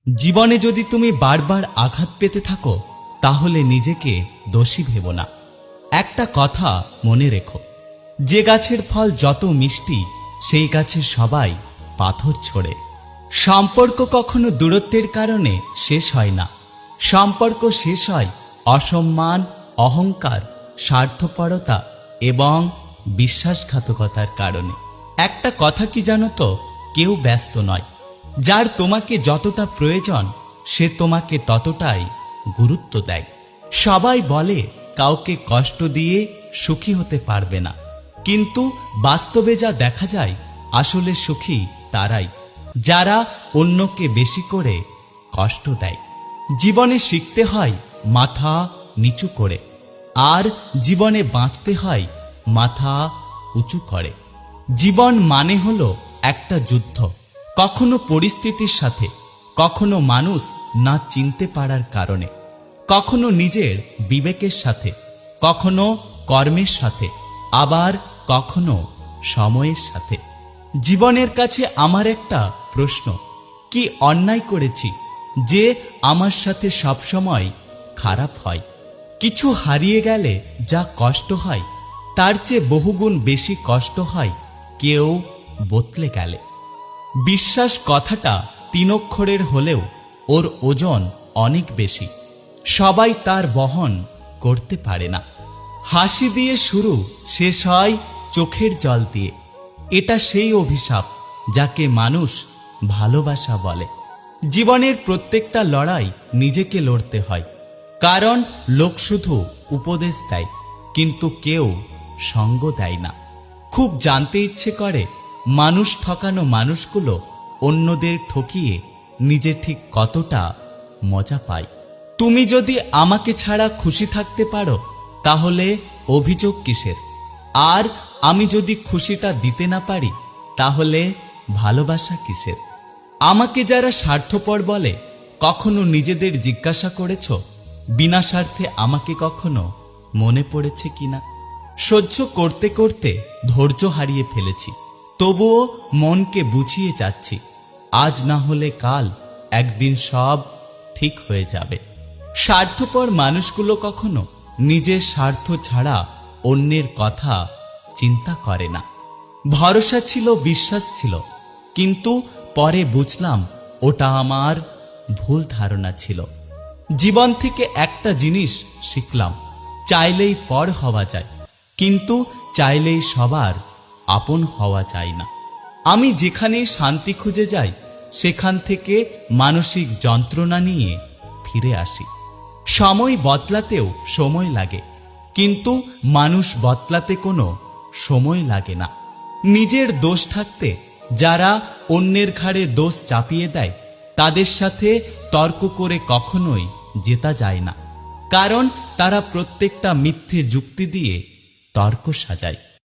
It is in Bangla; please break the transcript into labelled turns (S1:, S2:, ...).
S1: জীবনে যদি তুমি বারবার আঘাত পেতে থাকো তাহলে নিজেকে দোষী ভেবো না। একটা কথা মনে রেখো, যে গাছের ফল যত মিষ্টি সেই গাছের সবাই পাথর ছোড়ে। সম্পর্ক কখনো দূরত্বের কারণে শেষ হয় না। সম্পর্ক শেষ হয় অসম্মান, অহংকার, স্বার্থপরতা এবং বিশ্বাসঘাতকতার কারণে। একটা কথা কি জানো তো, কেউ ব্যস্ত নয়। যার তোমাকে যতটা প্রয়োজন সে তোমাকে ততটাই গুরুত্ব দেয়। সবাই বলে কাউকে কষ্ট দিয়ে সুখী হতে পারবে না, কিন্তু বাস্তবে যা দেখা যায় আসলে সুখী তারাই যারা অন্যকে বেশি করে কষ্ট দেয়। জীবনে শিখতে হয় মাথা নিচু করে, আর জীবনে বাঁচতে হয় মাথা উঁচু করে। জীবন মানে হলো একটা যুদ্ধ, কখনো পরিস্থিতির সাথে, কখনো মানুষ না চিনতে পারার কারণে, কখনো নিজের বিবেকের সাথে, কখনো কর্মের সাথে, আবার কখনো সময়ের সাথে। জীবনের কাছে আমার একটা প্রশ্ন, কি অন্যায় করেছি যে আমার সাথে সবসময় খারাপ হয়? কিছু হারিয়ে গেলে যা কষ্ট হয় তার চেয়ে বহুগুণ বেশি কষ্ট হয় কেউ বদলে গেলে। বিশ্বাস কথাটা 3 অক্ষরের হলেও ওর ওজন অনেক বেশি। সবাই তার বহন করতে পারে না। হাসি দিয়ে শুরু, শেষ হয় চোখের জল দিয়ে। এটা সেই অভিশাপ যাকে মানুষ ভালোবাসা বলে। জীবনের প্রত্যেকটা লড়াই নিজেকে লড়তে হয়, কারণ লোক শুধু উপদেশ দেয় কিন্তু কেউ সঙ্গ দেয় না। খুব জানতে ইচ্ছে করে মানুষ ঠকানো মানুষগুলো অন্যদের ঠকিয়ে নিজে ঠিক কতটা মজা পায়। তুমি যদি আমাকে ছাড়া খুশি থাকতে পারো তাহলে অভিযোগ কিসের? আর আমি যদি খুশিটা দিতে না পারি তাহলে ভালোবাসা কিসের? আমাকে যারা স্বার্থপর বলে, কখনো নিজেদের জিজ্ঞাসা করেছ বিনা স্বার্থে আমাকে কখনো মনে পড়েছে কিনা? সহ্য করতে করতে ধৈর্য হারিয়ে ফেলেছি, তবুও মনকে বুঝিয়ে যাচ্ছি, আজ না হলে কাল একদিন সব ঠিক হয়ে যাবে। স্বার্থপর মানুষগুলো কখনো নিজের স্বার্থ ছাড়া অন্যের কথা চিন্তা করে না। ভরসা ছিল, বিশ্বাস ছিল, কিন্তু পরে বুঝলাম ওটা আমার ভুল ধারণা ছিল। জীবন থেকে একটা জিনিস শিখলাম, চাইলেই পর হওয়া যায়, কিন্তু চাইলেই সবার আপন হওয়া যায় না। আমি যেখানে শান্তি খুঁজে যাই সেখান থেকে মানসিক যন্ত্রণা নিয়ে ফিরে আসি। সময় বদলাতেও সময় লাগে, কিন্তু মানুষ বদলাতে কোনো সময় লাগে না। নিজের দোষ থাকতে যারা অন্যের ঘাড়ে দোষ চাপিয়ে দেয় তাদের সাথে তর্ক করে কখনোই জেতা যায় না, কারণ তারা প্রত্যেকটা মিথ্যে যুক্তি দিয়ে তর্ক সাজায়।